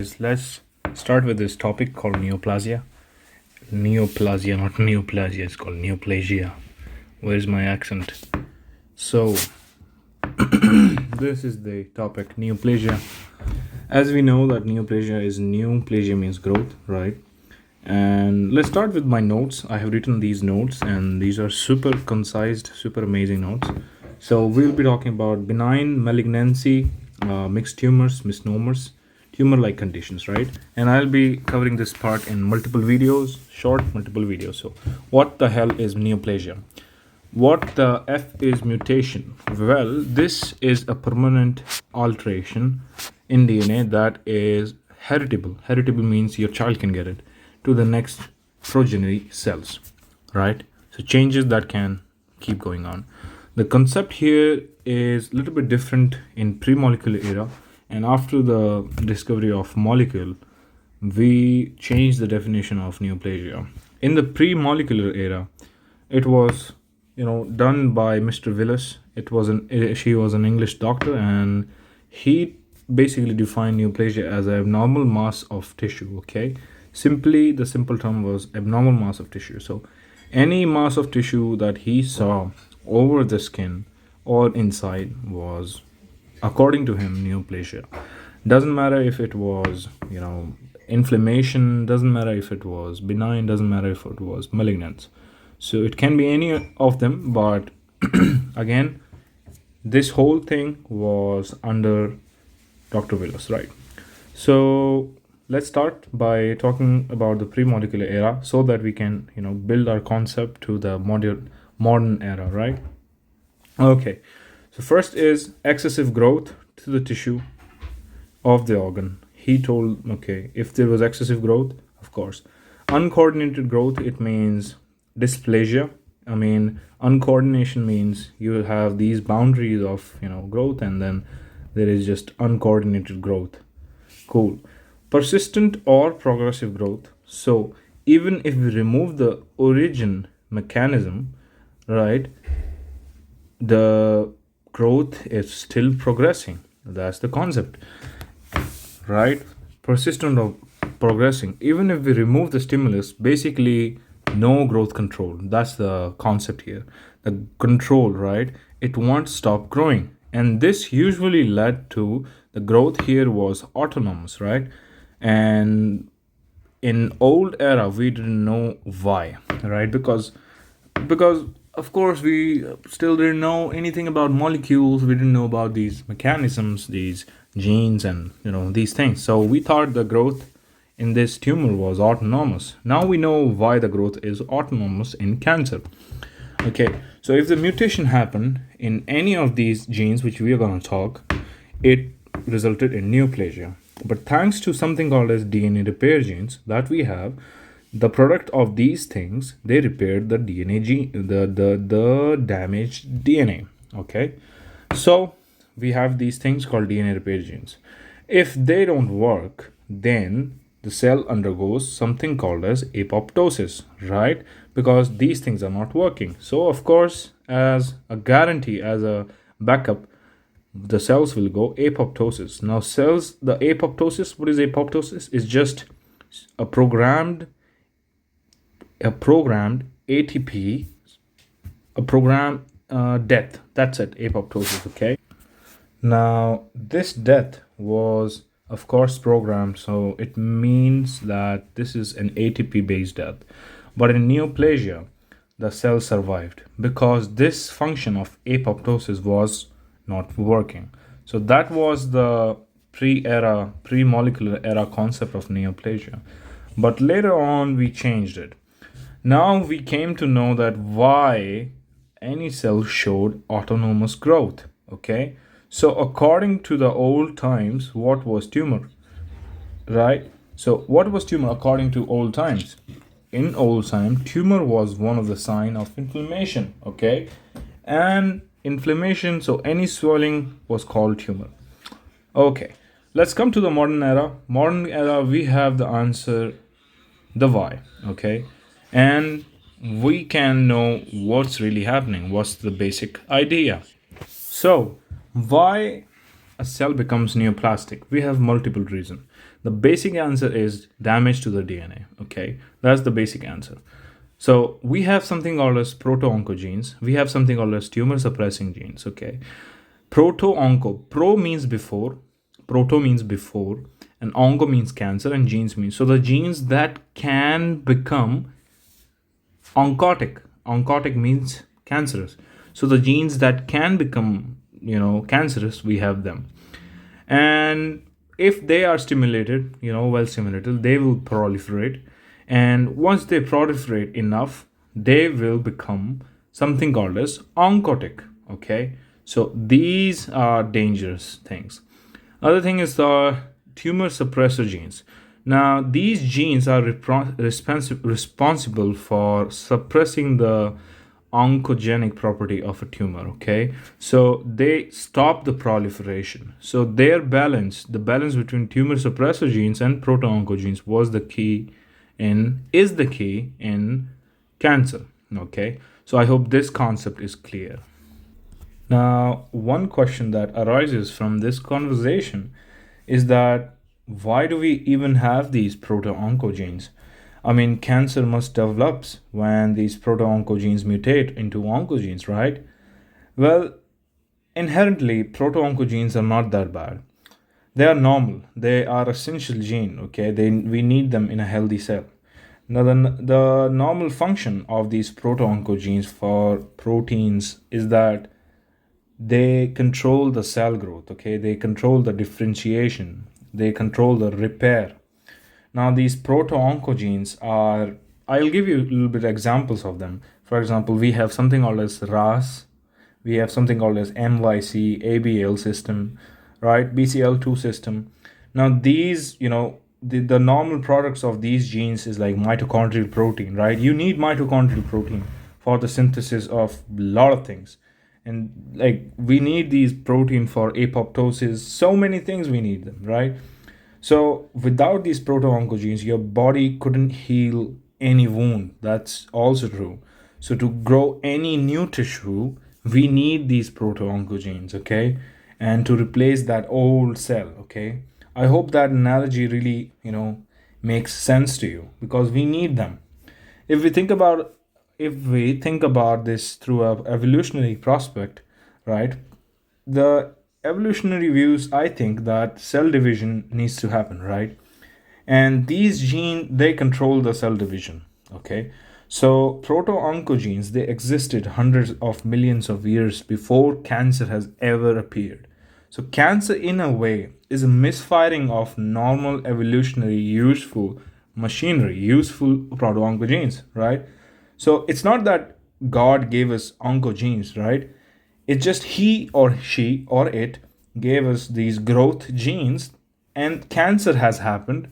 Let's start with this topic called neoplasia. Neoplasia, not neoplasia, it's called neoplasia. Where's my accent? So, this is the topic neoplasia. As we know that neoplasia means growth, right? And let's start with my notes. I have written these notes, and these are super concise, super amazing notes. So, we'll be talking about benign malignancy, mixed tumors, misnomers, tumor-like conditions, right? And I'll be covering this part in multiple videos, multiple videos. So what the hell is neoplasia? What the F is mutation? Well, this is a permanent alteration in DNA that is heritable. Heritable means your child can get it to the next progeny cells, right? So changes that can keep going on. The concept here is a little bit different in pre-molecular era, and after the discovery of molecule, we changed the definition of neoplasia. In the pre-molecular era, it was done by Mr. Willis. She was an English doctor, and he basically defined neoplasia as an abnormal mass of tissue. Okay, the simple term was abnormal mass of tissue. So any mass of tissue that he saw over the skin or inside was, according to him, neoplasia. Doesn't matter if it was inflammation, doesn't matter if it was benign, doesn't matter if it was malignant. So it can be any of them, but again, this whole thing was under Dr. Willis, right? So let's start by talking about the pre-molecular era so that we can build our concept to the modern era, right? Okay, so first is excessive growth to the tissue of the organ. He told, okay, if there was excessive growth, of course. Uncoordinated growth, it means dysplasia. I mean, uncoordination means you have these boundaries of growth, and then there is just uncoordinated growth. Cool. Persistent or progressive growth. So even if we remove the origin mechanism, right, the growth is still progressing. That's the concept, right? Persistent or progressing. Even if we remove the stimulus, basically no growth control. That's the concept here. The control, right? It won't stop growing. And this usually led to the growth here was autonomous, right? And in old era, we didn't know why, right? Because of course we still didn't know anything about molecules. We didn't know about these mechanisms, these genes, and these things. So we thought the growth in this tumor was autonomous. Now we know why the growth is autonomous in cancer. Okay, so if the mutation happened in any of these genes, which we are going to talk, it resulted in neoplasia. But thanks to something called as DNA repair genes that we have, the product of these things, they repaired the DNA gene, the damaged DNA. Okay, so we have these things called DNA repair genes. If they don't work, then the cell undergoes something called as apoptosis, right? Because these things are not working. So of course, as a guarantee, as a backup, the cells will go apoptosis. Now the apoptosis, what is apoptosis? Is just a programmed ATP, a programmed death. That's it, apoptosis. Okay. Now this death was, of course, programmed, so it means that this is an ATP based death. But in neoplasia, the cell survived because this function of apoptosis was not working. So that was the pre-molecular era concept of neoplasia. But later on, we changed it. Now we came to know that why any cell showed autonomous growth. Okay, so according to the old times, what was tumor, right? So what was tumor according to old times? In old time, tumor was one of the sign of inflammation. Okay, and inflammation, so any swelling was called tumor. Okay, let's come to the modern era. Modern era, we have the answer, the why. Okay, and we can know what's really happening, what's the basic idea. So why a cell becomes neoplastic? We have multiple reasons. The basic answer is damage to the DNA. Okay, that's the basic answer. So we have something called as proto-oncogenes. We have something called as tumor suppressing genes. Okay, proto-onco. Pro means before, proto means before, and onco means cancer, and genes means so the genes that can become oncotic. Oncotic means cancerous. So the genes that can become, cancerous, we have them. And if they are stimulated, well stimulated, they will proliferate. And once they proliferate enough, they will become something called as oncotic. Okay. So these are dangerous things. Other thing is the tumor suppressor genes. Now, these genes are responsible for suppressing the oncogenic property of a tumor. Okay, so they stop the proliferation. So their balance, the balance between tumor suppressor genes and proto-oncogenes, is the key in cancer. Okay, so I hope this concept is clear. Now, one question that arises from this conversation is that why do we even have these proto-oncogenes? I mean, cancer must develop when these proto-oncogenes mutate into oncogenes, right? Well, inherently, proto-oncogenes are not that bad. They are normal. They are essential gene, okay? We need them in a healthy cell. Now, the normal function of these proto-oncogenes for proteins is that they control the cell growth, okay? They control the differentiation, they control the repair. Now these proto-oncogenes are, I'll give you a little bit examples of them. For example, we have something called as RAS, we have something called as MYC ABL system, right? BCL2 system. Now these, the normal products of these genes is like mitochondrial protein, right? You need mitochondrial protein for the synthesis of a lot of things. And like we need these protein for apoptosis, so many things we need them, right? So without these proto-oncogenes, your body couldn't heal any wound. That's also true. So to grow any new tissue, we need these proto-oncogenes, okay? And to replace that old cell, okay? I hope that analogy really, makes sense to you because we need them. If we think about this through a evolutionary prospect, right? The evolutionary views, I think that cell division needs to happen, right? And these genes, they control the cell division, okay? So proto-oncogenes, they existed hundreds of millions of years before cancer has ever appeared. So cancer, in a way, is a misfiring of normal evolutionary useful machinery, useful proto-oncogenes, right? So it's not that God gave us oncogenes, right? It's just he or she or it gave us these growth genes, and cancer has happened,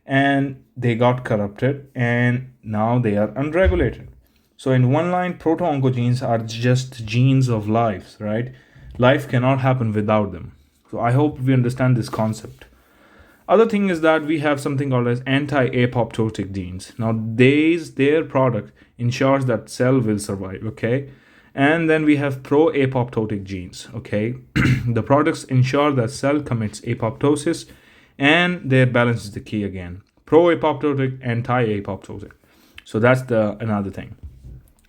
and they got corrupted, and now they are unregulated. So, in one line, proto oncogenes are just genes of life, right? Life cannot happen without them. So, I hope we understand this concept. Other thing is that we have something called as anti-apoptotic genes. Now, their product ensures that cell will survive, okay? And then we have pro-apoptotic genes, okay? The products ensure that cell commits apoptosis, and their balance is the key again. Pro-apoptotic, anti-apoptotic. So that's the another thing.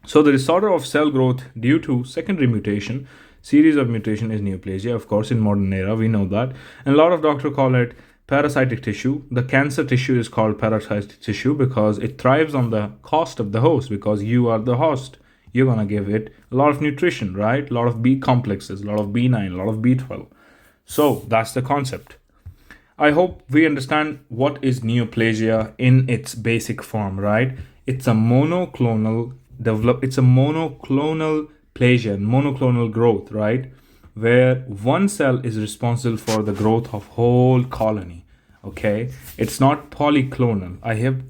So the disorder of cell growth due to secondary mutation, series of mutation, is neoplasia. Of course, in modern era, we know that. And a lot of doctors call it parasitic tissue. The cancer tissue is called parasitic tissue because it thrives on the cost of the host, because you are the host. You're going to give it a lot of nutrition, right? A lot of B complexes, a lot of B9, a lot of B12. So that's the concept. I hope we understand what is neoplasia in its basic form, right? It's a monoclonal plasia, monoclonal growth, right? Where one cell is responsible for the growth of whole colony. Okay, it's not polyclonal.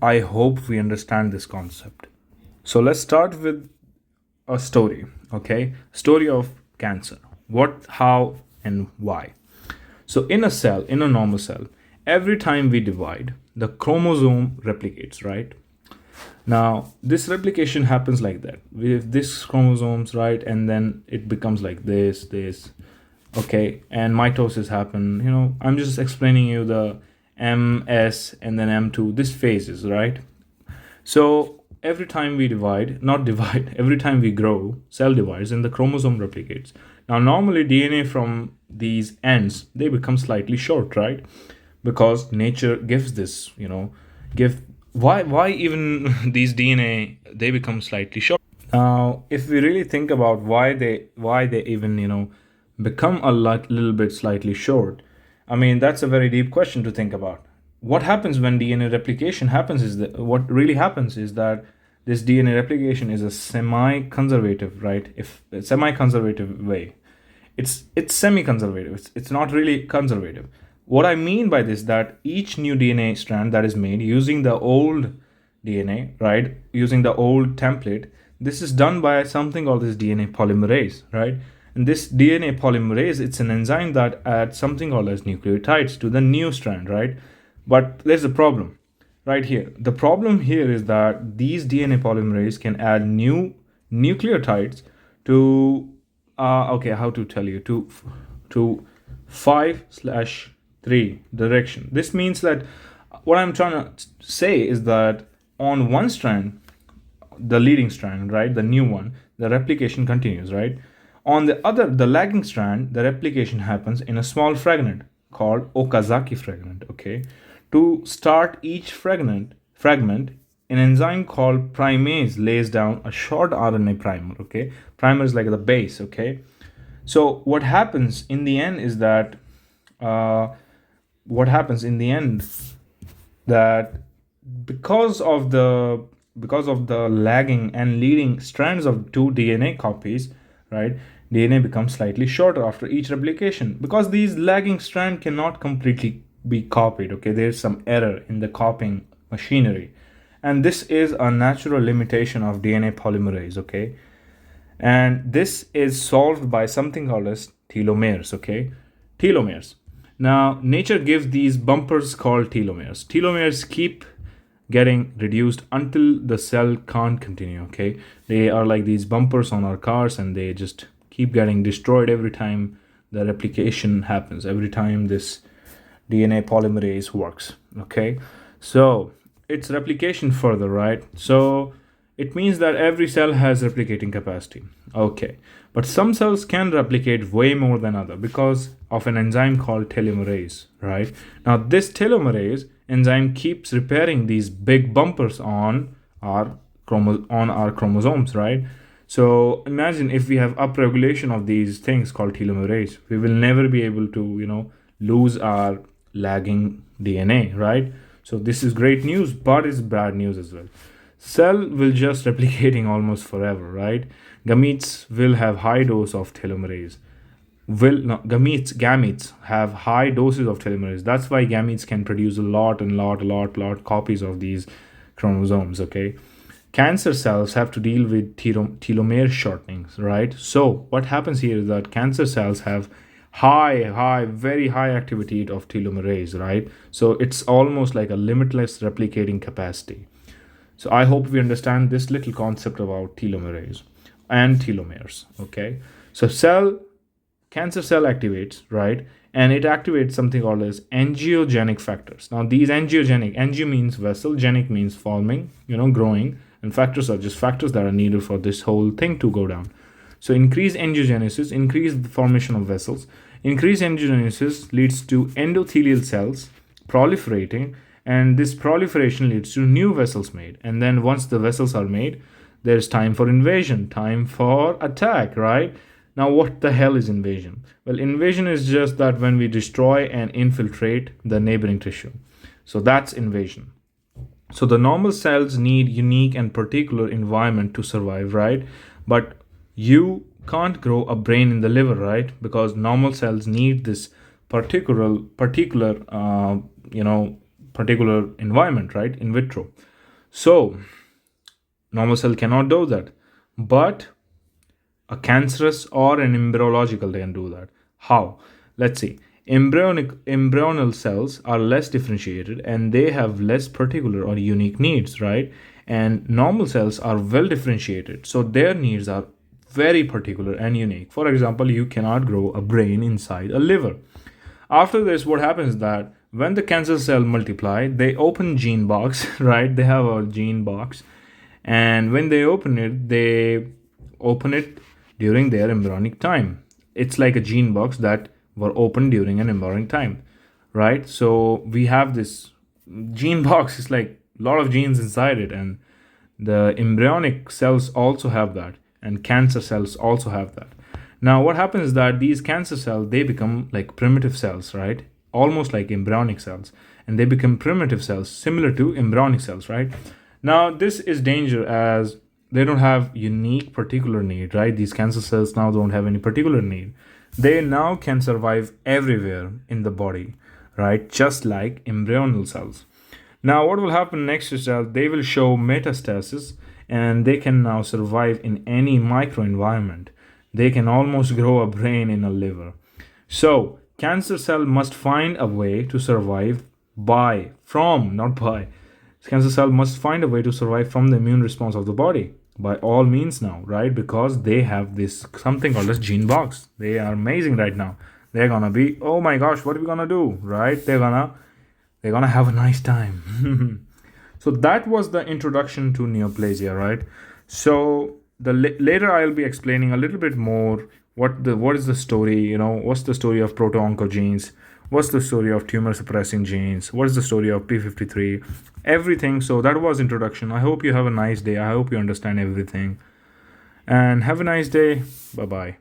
I hope we understand this concept. So let's start with a story. Okay, story of cancer. What, how, and why. So in a normal cell, every time we divide, the chromosome replicates, right? Now, this replication happens like that. We have this chromosomes, right? And then it becomes like this. okay, and mitosis happen. I'm just explaining you the ms and then m2, this phases, right? So every time we divide, not divide, every time we grow, cell divides and the chromosome replicates. Now, normally DNA from these ends, they become slightly short, right? Because nature gives this, give why even these DNA, they become slightly short. Now, if we really think about why they even become a little bit slightly short, I mean that's a very deep question to think about. What happens when DNA replication happens is that what really happens is that this DNA replication is a semi-conservative, right? If a semi-conservative way, it's semi-conservative. It's not really conservative. What I mean by this, that each new DNA strand that is made using the old DNA, right, using the old template, this is done by something called this DNA polymerase, right? And this DNA polymerase, it's an enzyme that adds something called as nucleotides to the new strand, right? But there's a problem right here. The problem here is that these DNA polymerase can add new nucleotides to okay, how to tell you, to 5/3 direction. This means that what I'm trying to say is that on one strand, the leading strand, right, the new one, the replication continues, right? On the other, the lagging strand, the replication happens in a small fragment called Okazaki fragment, okay? To start each fragment, an enzyme called primase lays down a short RNA primer, okay? Primer is like the base, okay? So what happens in the end is that uh, what happens in the end that because of the lagging and leading strands of two DNA copies, right? DNA becomes slightly shorter after each replication because these lagging strand cannot completely be copied. Okay, there's some error in the copying machinery, and this is a natural limitation of DNA polymerase. Okay, and this is solved by something called as telomeres. Okay, telomeres. Now nature gives these bumpers called telomeres. Telomeres keep getting reduced until the cell can't continue. Okay, they are like these bumpers on our cars, and they just keep getting destroyed every time the replication happens, every time this DNA polymerase works. Okay, so it's replication further, right? So it means that every cell has replicating capacity. Okay, but some cells can replicate way more than other because of an enzyme called telomerase, right? Now this telomerase enzyme keeps repairing these big bumpers on our chromosomes, right? So imagine if we have upregulation of these things called telomerase, we will never be able to lose our lagging DNA, right? So this is great news, but it's bad news as well. Cell will just replicating almost forever, right? Gametes will have high dose of telomerase. Will not gametes have high doses of telomerase. That's why gametes can produce a lot copies of these chromosomes. Okay, cancer cells have to deal with telomere shortenings, right? So what happens here is that cancer cells have very high activity of telomerase, right? So it's almost like a limitless replicating capacity. So I hope we understand this little concept about telomerase and telomeres. Okay, so cancer cell activates, right? And it activates something called as angiogenic factors. Now these angio means vessel, genic means forming, growing, and factors are just factors that are needed for this whole thing to go down. So increased angiogenesis, increased the formation of vessels. Increased angiogenesis leads to endothelial cells proliferating, and this proliferation leads to new vessels made. And then once the vessels are made, there's time for invasion, time for attack, right? Now, what the hell is invasion? Well, invasion is just that when we destroy and infiltrate the neighboring tissue. So that's invasion. So the normal cells need unique and particular environment to survive, right? But you can't grow a brain in the liver, right? Because normal cells need this particular environment, right? In vitro. So normal cell cannot do that, but a cancerous or an embryological they can do that. How? Let's see. Embryonal cells are less differentiated and they have less particular or unique needs, right? And normal cells are well differentiated, so their needs are very particular and unique. For example, you cannot grow a brain inside a liver. After this, what happens is that when the cancer cell multiply, they open gene box, right? They have a gene box, and when they open it during their embryonic time. It's like a gene box that were opened during an embryonic time, right? So we have this gene box. It's like a lot of genes inside it, and the embryonic cells also have that, and cancer cells also have that. Now what happens is that these cancer cells, they become like primitive cells, right? Almost like embryonic cells, and they become primitive cells similar to embryonic cells, right? Now this is danger as they don't have unique particular need, right? These cancer cells now don't have any particular need. They now can survive everywhere in the body, right? Just like embryonal cells. Now, what will happen next is that they will show metastasis, and they can now survive in any microenvironment. They can almost grow a brain in a liver. So, cancer cell must find a way to survive not by. Cancer cell must find a way to survive from the immune response of the body by all means now, right? Because they have this something called as gene box. They are amazing right now. They're gonna be, oh my gosh, what are we gonna do, right? They're gonna have a nice time. So that was the introduction to neoplasia, right? So later I'll be explaining a little bit more what is the story, what's the story of proto-oncogenes, what's the story of tumor suppressing genes, what is the story of p53, everything. So that was introduction. I hope you have a nice day. I hope you understand everything, and have a nice day. Bye bye.